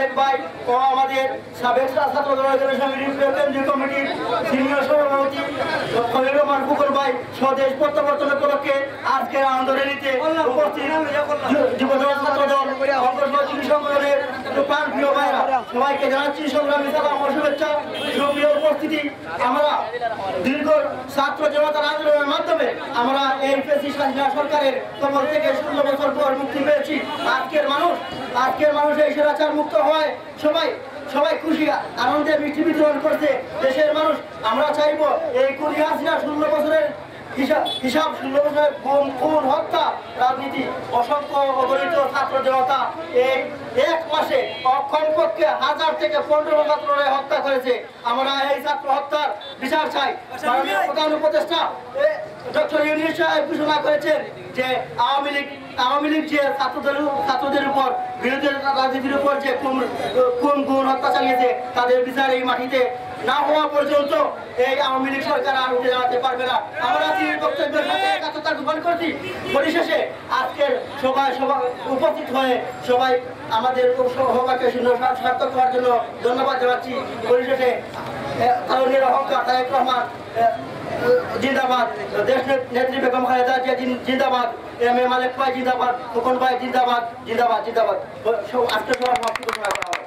মালিক ভাই ও আমাদের সাবেক ছাত্র দল কেন্দ্রীয় কমিটির সিনিয়র সভাপতি খলিল রহমান ফুকর ভাই স্বদেশ প্রত্যাবর্তন উপলক্ষে আজকের আন্দোলনীতে উপস্থিত যুবদল ছাত্র দল সংগঠনের প্রাণ প্রিয় ভাইরা সবাইকে জানাচ্ছি সংগ্রামী সালাম ও শুভেচ্ছা। সুপ্রিয় উপস্থিতি, আমরা দীর্ঘ ছাত্র জনতার আন্দোলনের মাধ্যমে আমরা এই ফ্যাসিস্ট হাসিনা সরকারের কবল থেকে 16 বছর পর মুক্তি পেয়েছি। আজকের মানুষ এই স্বৈরাচার মুক্ত হয় সবাই খুশি আনন্দে মিষ্টি বিতরণ করছে দেশের মানুষ। আমরা চাইব এই খুনি হাসিনা 16 বছরের হিসাব 16 বছরের খুন হত্যা রাজনীতি অসংখ্য অগণিত ছাত্র জনতা এই এক মাসে কমপক্ষে 1000 থেকে 15 ছাত্ররা হত্যা করেছে। আমরা এই ছাত্র হত্যার বিচার চাই। প্রধান উপদেষ্টা ডক্টর ইউনূস সাহেব ঘোষণা করেছেন যে আওয়ামী লীগ যে ছাত্রদের উপর বিরোধী রাজনীতির উপর যে খুন হত্যা চালিয়েছে তাদের বিচার এই মাটিতে না হওয়া পর্যন্ত এই আওয়ামী লীগ সরকার আর উঠে দাঁড়াতে পারবে না। আমরা বক্তব্যের সাথে একাত্মতা গ্রহণ করছি। পরিশেষে আজকের সবাই উপস্থিত হয়ে সবাই আমাদের সভাকে সার্থক করার জন্য ধন্যবাদ জানাচ্ছি। পরিশেষে তারুণ্যের অহংকার তারেক রহমান জিন্দাবাদ, দেশ নেত্রী বেগম খালেদা জিয়া জিন্দাবাদ, এম এ মালিক ভাই জিন্দাবাদ, খোকন ভাই জিন্দাবাদ। আজকে সবার সমাপ্তি ঘোষণা করা হয়।